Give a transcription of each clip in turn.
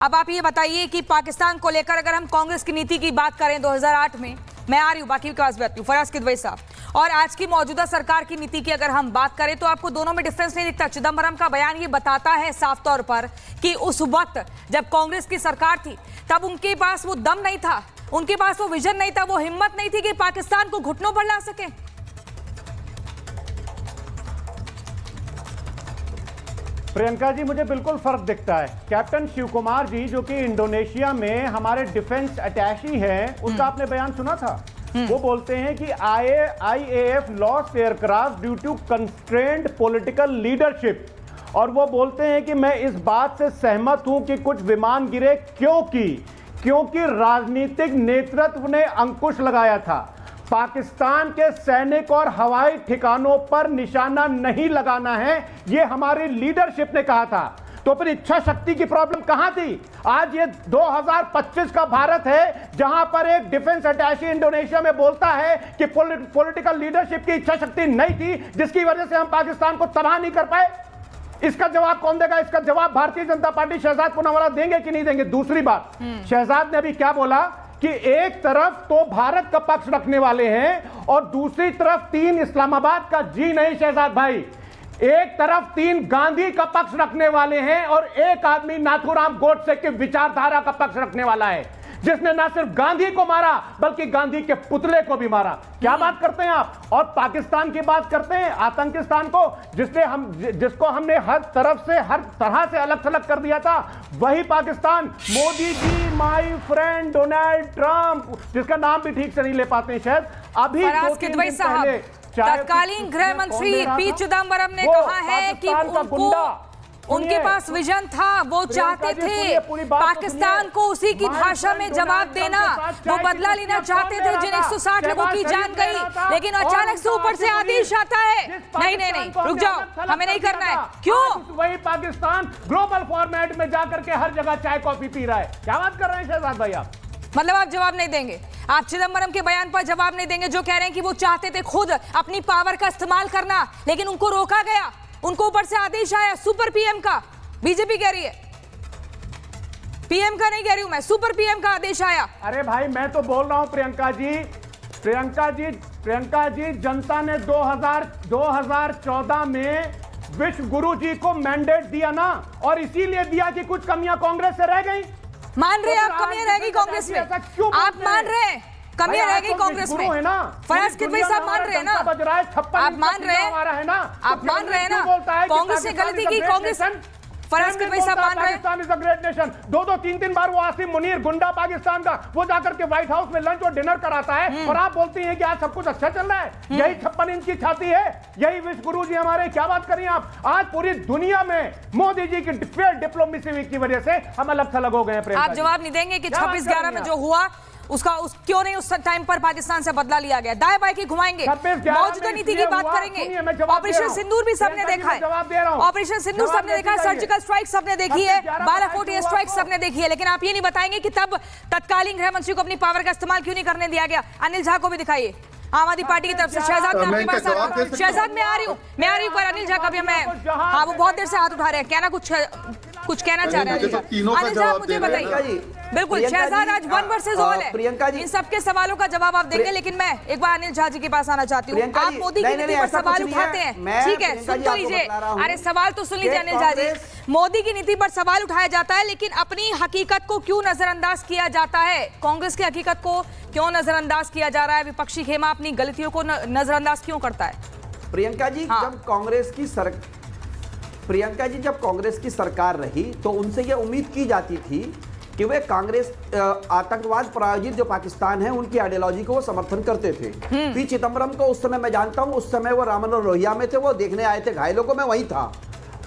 अब आप ये बताइए कि पाकिस्तान को लेकर अगर हम कांग्रेस की नीति की बात करें 2008 में, मैं आ रही हूँ बाकी विकास भी आती हूँ, फराज किदवई साहब, और आज की मौजूदा सरकार की नीति की अगर हम बात करें तो आपको दोनों में डिफरेंस नहीं दिखता। चिदंबरम का बयान ये बताता है साफ तौर पर कि उस वक्त जब कांग्रेस की सरकार थी तब उनके पास वो दम नहीं था, उनके पास वो विजन नहीं था, वो हिम्मत नहीं थी कि पाकिस्तान को घुटनों पर ला सके। प्रियंका जी, मुझे बिल्कुल फर्क दिखता है। कैप्टन शिव कुमार जी जो कि इंडोनेशिया में हमारे डिफेंस अटैची हैं, उसका आपने बयान सुना था। वो बोलते हैं कि IAF lost aircraft due to constrained political leadership, और वो बोलते हैं कि मैं इस बात से सहमत हूं कि कुछ विमान गिरे क्योंकि राजनीतिक नेतृत्व ने अंकुश लगाया था। पाकिस्तान के सैनिक और हवाई ठिकानों पर निशाना नहीं लगाना है, ये हमारी लीडरशिप ने कहा था। तो फिर इच्छा शक्ति की प्रॉब्लम कहां थी? आज ये 2025 का भारत है जहां पर एक डिफेंस अटैची इंडोनेशिया में बोलता है कि पॉलिटिकल लीडरशिप की इच्छा शक्ति नहीं थी, जिसकी वजह से हम पाकिस्तान को तबाह नहीं कर पाए। इसका जवाब कौन देगा? इसका जवाब भारतीय जनता पार्टी शहजाद पूनावाला देंगे कि नहीं देंगे? दूसरी बात, शहजाद ने अभी क्या बोला कि एक तरफ तो भारत का पक्ष रखने वाले हैं और दूसरी तरफ 3 इस्लामाबाद का। जी नहीं शहजाद भाई, एक तरफ 3 गांधी का पक्ष रखने वाले हैं और एक आदमी नाथूराम गोडसे की विचारधारा का पक्ष रखने वाला है, जिसने ना सिर्फ गांधी को मारा बल्कि गांधी के पुतले को भी मारा। क्या बात करते हैं आप? और पाकिस्तान की बात करते हैं, आतंकिस्तान को, जिसको हमने हर तरह से अलग थलग कर दिया था, वही Pakistan. Modi ji, my friend Donald Trump, जिसका नाम भी ठीक से नहीं ले पाते हैं शायद, अभी फराज किदवई साहब, तत्कालीन गृह मंत्री पी चिदंबरम ने कहा है कि उनके पास विजन था, वो चाहते थे पाकिस्तान को उसी की भाषा में जवाब देना, वो बदला लेना चाहते थे जिन 160 लोगों की जान गई, लेकिन अचानक से ऊपर से आदेश आता है नहीं, रुक जाओ, हमें नहीं करना है। क्यों? वही पाकिस्तान ग्लोबल फॉर्मेट में जाकर के हर जगह चाय कॉफी पी रहा है। क्या बात कर रहे हैं शहजाद भाई आप? मतलब आप जवाब नहीं देंगे? आप चिदंबरम के बयान पर जवाब नहीं देंगे जो कह रहे हैं कि वो चाहते थे खुद अपनी पावर का इस्तेमाल करना, लेकिन उनको रोका गया, उनको ऊपर से आदेश आया सुपर पीएम का। बीजेपी कह रही है, पीएम का नहीं कह रही हूं मैं, सुपर पीएम का आदेश आया। अरे भाई, मैं तो बोल रहा हूं प्रियंका जी, जनता ने 2014 में विश्व गुरु जी को मैंडेट दिया ना, और इसीलिए दिया कि कुछ कमियां कांग्रेस से रह गई। मान रहे आप कमियां रह गई कांग्रेस में? आप मान रहे हैं कमियां रह गई कांग्रेस में? फराज किदवई साहब मान रहे हैं ना? आप मान रहे हैं ना? आप मान रहे हैं ना कांग्रेस ने गलती की? कांग्रेस, फराज किदवई साहब मान रहे हैं Pakistan is a great nation. 2-3 बार वो आसिम मुनीर, गुंडा पाकिस्तान का, वो जाकर के व्हाइट हाउस में लंच और डिनर कराता है, और आप बोलती हैं कि आज सब कुछ अच्छा चल रहा है। यही 56 इंच की छाती है, यही विश्व गुरु जी हमारे। क्या बात करिए आप? आज पूरी दुनिया में मोदी जी की फेयर डिप्लोमेसी की वजह से हम अलग थलग हो गए हैं। आप जवाब नहीं देंगे कि 26/11 में जो हुआ क्यों नहीं उस टाइम पर पाकिस्तान से बदला लिया गया? दाएं बाएं की घुमाएंगे, मौजूदा नीति की बात करेंगे। ऑपरेशन सिंदूर भी सबने देखा है, ऑपरेशन सिंदूर सबने देखा है, सर्जिकल स्ट्राइक सबने देखी है, बालाकोट एयर स्ट्राइक सबने देखी है, लेकिन आप ये नहीं बताएंगे कि तब तत्कालीन गृह मंत्री को अपनी पावर का इस्तेमाल क्यों नहीं करने दिया गया? अनिल झा को भी दिखाइए, आम आदमी पार्टी की तरफ से। शहजाद में आपके पास शहजाद में आ रही हूँ पर अनिल झा का भी मैं, हाँ वो बहुत देर से हाथ उठा रहे हैं, कहना कुछ कहना चाह रहे हैं। अनिल झा मुझे बताइए। बिल्कुल शहजाद, आज 1 वर्सेस ऑल है, इन सबके सवालों का जवाब आप देंगे, लेकिन मैं एक बार अनिल झा जी के पास आना चाहती हूँ। आप मोदी की नीति पर सवाल उठाते हैं, ठीक है, सुन तो लीजिए, अरे सवाल तो सुन लीजिए अनिल झा जी। मोदी की नीति पर सवाल उठाया जाता है, लेकिन अपनी हकीकत को क्यों नजरअंदाज किया जाता है? कांग्रेस की हकीकत को क्यों नजरअंदाज किया जा रहा है? विपक्षी खेमा अपनी गलतियों को नजरअंदाज क्यों करता है? प्रियंका जी, जब कांग्रेस की सरकार रही तो उनसे यह उम्मीद की जाती थी कि वे कांग्रेस आतंकवाद प्रायोजित जो पाकिस्तान है उनकी आइडियोलॉजी को वो समर्थन करते थे। पी चिदंबरम को उस समय मैं जानता हूं, उस समय वो रामन रोहिया में थे, वो देखने आए थे घायलों को, मैं वहीं था,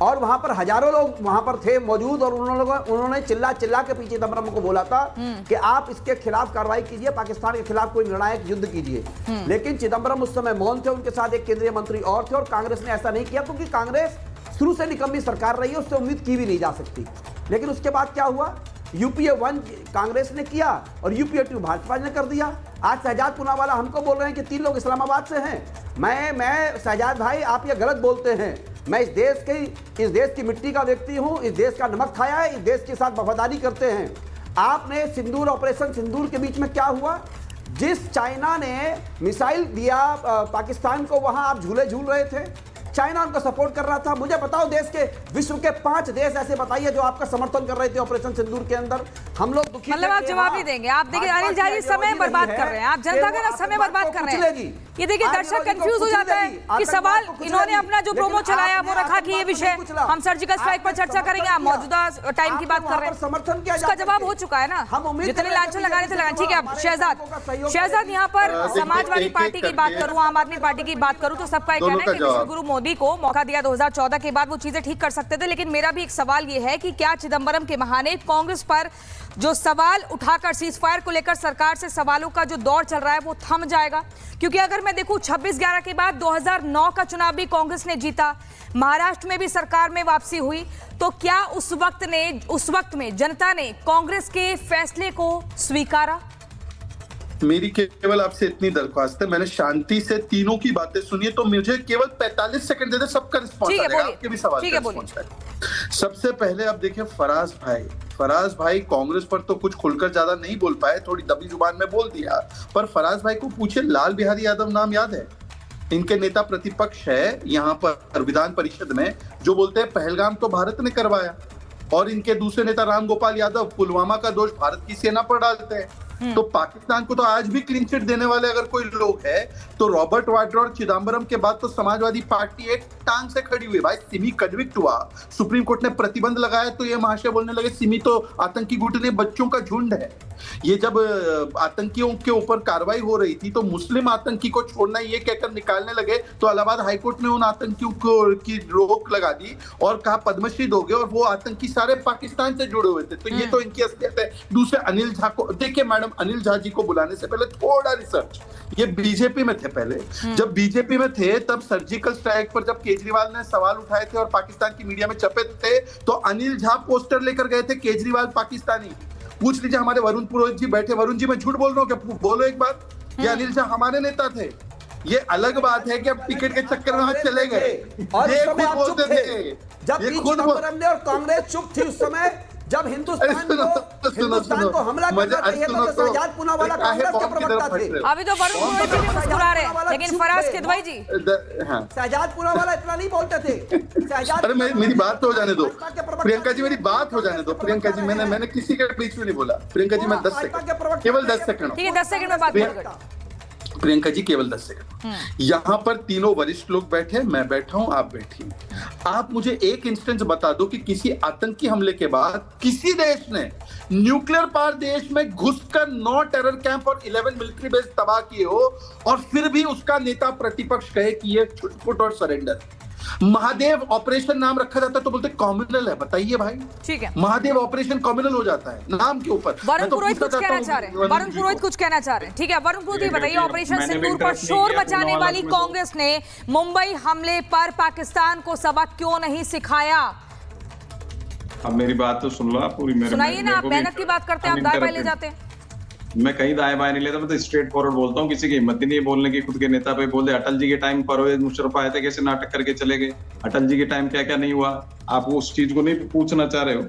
और वहां पर हजारों लोग वहां पर थे मौजूद, और उन्होंने चिल्ला के पी चिदंबरम को बोला था कि आप इसके खिलाफ कार्रवाई कीजिए, पाकिस्तान के खिलाफ कोई निर्णायक युद्ध कीजिए। लेकिन चिदंबरम उस समय मौन थे, उनके साथ एक केंद्रीय मंत्री और थे, और कांग्रेस ने ऐसा नहीं किया, क्योंकि कांग्रेस शुरू से निकम्मी सरकार रही है, उससे उम्मीद की भी नहीं जा सकती। लेकिन उसके बाद क्या हुआ? यूपीए 1 कांग्रेस ने किया और यूपीए 2 भाजपा ने कर दिया। आज शहजाद पूनावाला हमको बोल रहे हैं कि 3 लोग इस्लामाबाद से हैं। मैं शहजाद भाई, आप ये गलत बोलते हैं। मैं इस देश की मिट्टी का व्यक्ति हूं, इस देश का नमक खाया है, इस देश के साथ वफादारी करते हैं। आपने सिंदूर, ऑपरेशन सिंदूर के बीच में क्या हुआ? जिस चाइना ने मिसाइल दिया पाकिस्तान को, वहां आप झूले झूल रहे थे, चाइना उनका सपोर्ट कर रहा था। मुझे बताओ, देश के विश्व के 5 देश ऐसे बताइए जो आपका समर्थन कर रहे थे ऑपरेशन सिंदूर के अंदर। हम लोग दुखी, मतलब आप जवाब नहीं देंगे। आप देखिए अनिल झा जी समय बर्बाद कर रहे हैं, आप जनता का ना समय बर्बाद कर रहे हैं। ये देखिए दर्शक कंफ्यूज हो जाता है कि सवाल इन्होंने अपना जो प्रोमो चलाया वो रखा कि ये विषय हम सर्जिकल स्ट्राइक पर चर्चा करेंगे, आप मौजूदा टाइम की बात कर रहे हैं, समर्थन किया, उसका जवाब हो चुका है ना, जितने लांछन लगाने थे लगाने। ठीक है, अब शहजाद यहाँ पर समाजवादी पार्टी की बात करूं, आम आदमी पार्टी की बात करूं, तो सबका कहना है कि विश्वगुरु मोदी को मौका दिया 2014 के बाद वो चीजें ठीक कर सकते थे। लेकिन मेरा भी एक सवाल ये है कि क्या चिदंबरम के बहाने कांग्रेस पर जो सवाल उठाकर सीज फायर को लेकर सरकार से सवालों का जो दौर चल रहा है वो थम जाएगा? क्योंकि अगर मैं देखूं 26/11 के बाद 2009 का चुनाव भी कांग्रेस ने जीता, महाराष्ट्र में भी सरकार में वापसी हुई, तो क्या उस वक्त में जनता ने कांग्रेस के फैसले को स्वीकारा? मेरी केवल आपसे इतनी दरख्वास्त है, मैंने शांति से तीनों की बातें सुनी है, तो मुझे केवल 45 सेकंड दे दे, सबका रिस्पॉन्स आएगा, आपके भी सवाल का रिस्पॉन्स आएगा। सबसे पहले अब देखिए फराज भाई कांग्रेस पर तो कुछ खुलकर ज्यादा नहीं बोल पाए, थोड़ी दबी जुबान में बोल दिया, पर फराज भाई को पूछे लाल बिहारी यादव नाम याद है? इनके नेता प्रतिपक्ष है यहाँ पर विधान परिषद में, जो बोलते हैं पहलगाम तो भारत ने करवाया, और इनके दूसरे नेता राम गोपाल यादव पुलवामा का दोष भारत की सेना पर डालते हैं। तो पाकिस्तान को तो आज भी क्लीन चिट देने वाले अगर कोई लोग है तो रॉबर्ट वाड्रा और चिदंबरम के बाद तो समाजवादी पार्टी एक टांग से खड़ी हुई। भाई सिमी कन्विक्ट हुआ, सुप्रीम कोर्ट ने प्रतिबंध लगाया तो ये महाशय बोलने लगे सिमी तो आतंकी गुट ने बच्चों का झुंड है। ये जब आतंकियों के ऊपर कार्रवाई हो रही थी तो मुस्लिम आतंकी को छोड़ना ये कहकर निकालने लगे तो इलाहाबाद हाईकोर्ट ने उन आतंकियों को की रोक लगा दी और कहा पद्मश्री दोगे, और वो आतंकी सारे पाकिस्तान से जुड़े हुए थे। तो ये तो इनकी असलियत है। दूसरे अनिल झा को देखिए, मैडम अनिल झा जी को बुलाने से पहले थोड़ा रिसर्च, ये बीजेपी में थे पहले, जब बीजेपी में थे तब सर्जिकल स्ट्राइक पर जब केजरीवाल ने सवाल उठाए थे और पाकिस्तान की मीडिया में छपे थे तो अनिल झा पोस्टर लेकर गए थे केजरीवाल पाकिस्तानी। पूछ लीजिए, हमारे वरुण पुरोहित जी बैठे, वरुण जी मैं झूठ बोल रहा हूँ क्या? बोलो एक बात, ये अनिल झा हमारे नेता थे। ये अलग बात है कि अब टिकट के चक्कर में वहां चले गए, ये खुद बोलते थे। जब चिदंबरम ने और कांग्रेस चुप थी उस समय, जब हिंदुस्तान को हमला करना चाहिए था तो शहजाद पूनावाला कांग्रेस के प्रवक्ता थे। अभी तो वरुण पुरोहित जी भी मुस्कुरा रहे हैं, लेकिन फराज किदवई जी, शहजाद पूनावाला इतना नहीं बोलते थे। अरे मेरी बात तो हो जाने दो प्रियंका जी, मेरी बात हो जाने दो प्रियंका जी। मैंने किसी के बीच में नहीं बोला प्रियंका जी, मैं 10 सेकंड, केवल 10 सेकंड, ठीक है 10 सेकंड में बात करूंगा प्रियंका जी, केवल 10 सेकंड। यहाँ पर तीनों वरिष्ठ लोग बैठे, मैं बैठा हूं, आप बैठी। आप मुझे एक इंस्टेंस बता दो कि किसी आतंकी हमले के बाद किसी देश ने न्यूक्लियर पावर देश में घुसकर 9 टेरर कैंप और 11 मिलिट्री बेस तबाह किए हो और फिर भी उसका नेता प्रतिपक्ष कहे कि ये छुटपुट और सरेंडर। महादेव ऑपरेशन नाम रखा जाता है तो बोलते कॉम्युनल है। बताइए भाई, ठीक है, महादेव ऑपरेशन कॉम्युनल हो जाता है नाम के ऊपर। वरुण पुरोहित कुछ कहना चाह रहे हैं, वरुण पुरोहित कुछ कहना चाह रहे हैं, ठीक है वरुण पुरोहित बताइए, ऑपरेशन सिंदूर पर शोर मचाने वाली कांग्रेस ने मुंबई हमले पर पाकिस्तान को सबक क्यों नहीं सिखाया? अब मेरी बात तो सुन लो आप पूरी, सुनाइए ना, आप मेहनत की बात करते हैं, आप दाएं बाएं ले जाते हैं। मैं कहीं दाएं बाएं नहीं लेता, मैं तो स्ट्रेट फॉरवर्ड बोलता हूँ। किसी की हिम्मत ही नहीं है बोलने की, खुद के नेता पे बोल दे। अटल जी के टाइम परवेज मुशर्रफ आए थे, कैसे नाटक करके चले गए। अटल जी के टाइम क्या क्या नहीं हुआ, आप उस चीज को नहीं पूछना चाह रहे हो।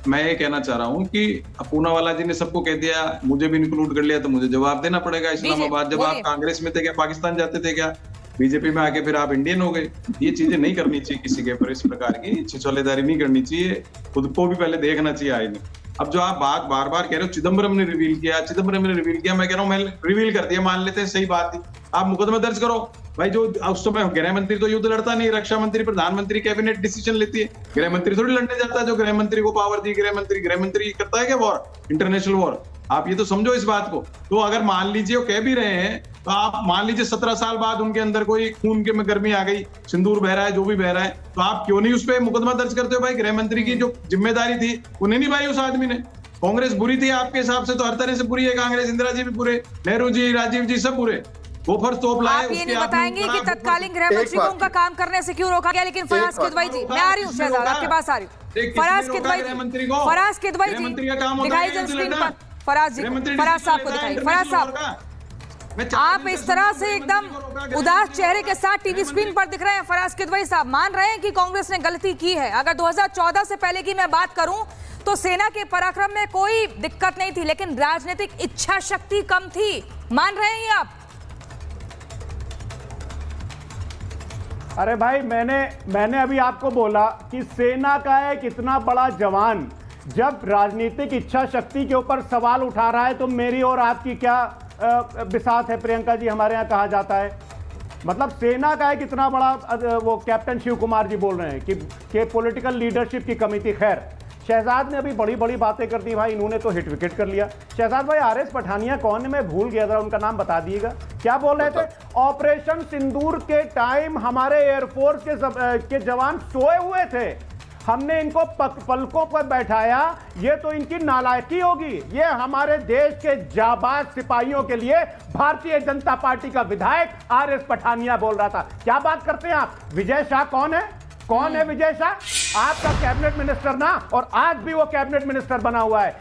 मैं ये कहना चाह रहा हूँ कि पूनावाला जी ने सबको कह दिया, मुझे भी इंक्लूड कर लिया, तो मुझे जवाब देना पड़ेगा। इस्लामाबाद जब आप कांग्रेस में थे क्या पाकिस्तान जाते थे क्या? बीजेपी में आके फिर आप इंडियन हो गए। ये चीजें नहीं करनी चाहिए किसी के ऊपर, इस प्रकार की छिछोलेदारी नहीं करनी चाहिए, खुद को भी पहले देखना चाहिए आईने। अब जो आप बात बार बार कह रहे हो चिदंबरम ने रिवील किया, चिदंबरम ने रिवील किया, मैं कह रहा हूँ मैं रिवील कर दिया, मान लेते हैं सही बात थी, आप मुकदमा दर्ज करो भाई। जो उस समय गृह मंत्री तो युद्ध लड़ता नहीं, रक्षा मंत्री प्रधानमंत्री कैबिनेट डिसीजन लेती है, गृह मंत्री थोड़ी लड़ने जाता है। जो गृह मंत्री को पावर दी गृह मंत्री करता है क्या वॉर, इंटरनेशनल वॉर? आप ये तो समझो इस बात को। तो अगर मान लीजिए वो कह भी रहे हैं तो आप मान लीजिए 17 साल बाद उनके अंदर कोई खून के में गर्मी आ गई, सिंदूर बह रहा है, जो भी बह रहा है, तो आप क्यों नहीं उस पर मुकदमा दर्ज करते हो भाई? गृह मंत्री की जो जिम्मेदारी थी उन्हें निभाई उस आदमी ने। कांग्रेस बुरी थी आपके हिसाब से, तो हर तरह से बुरी है कांग्रेस। इंदिरा जी भी बुरे, नेहरू जी, राजीव जी सब बुरे। वो फर्स्ट तोप लाए। आप ये नहीं बताएंगे कि तत्कालीन गृह मंत्री को उनका काम करने से क्यों रोका गया? लेकिन फराज किदवई जी, मैं आ रही हूँ शहजाद, आपके पास आ रही हूँ। फराज किदवई जी दिखाई जब स्क्रीन पर, फराज साहब को दिखाई, फराज साहब आप इस तरह से एकदम उदास चेहरे के साथ टीवी स्क्रीन पर दिख रहे हैं। फराज किदवई साहब मान रहे हैं कि कांग्रेस ने गलती की है। अगर 2014 से पहले की मैं बात करूं तो सेना के पराक्रम में कोई दिक्कत नहीं थी, लेकिन राजनीतिक इच्छा शक्ति कम थी। मान रहे हैं ये आप? अरे भाई, मैंने अभी आपको बोला कि सेना का एक इतना बड़ा जवान जब राजनीतिक इच्छा शक्ति के ऊपर सवाल उठा रहा है तो मेरी और आपकी क्या बिसात है? प्रियंका जी, हमारे यहाँ कहा जाता है। मतलब सेना का एक इतना बड़ा वो कैप्टन शिव कुमार जी बोल रहे हैं कि पॉलिटिकल लीडरशिप की कमी थी। खैर, शहजाद ने अभी बड़ी बड़ी बातें कर दी भाई, इन्होंने तो हिट विकेट कर लिया। शहजाद भाई, आरएस पठानिया कौन है? मैं भूल गया, जरा उनका नाम बता दिएगा। क्या बोल रहे थे? ऑपरेशन सिंदूर के टाइम हमारे एयरफोर्स के जवान सोए हुए थे, हमने इनको पलकों पर बैठाया। ये तो इनकी नालायकी होगी। ये हमारे देश के जाबाज सिपाहियों के लिए भारतीय जनता पार्टी का विधायक आरएस पठानिया बोल रहा था। क्या बात करते हैं आप? विजय शाह कौन है? कौन है विजय शाह? आपका कैबिनेट मिनिस्टर ना, और आज भी वो कैबिनेट मिनिस्टर बना हुआ है।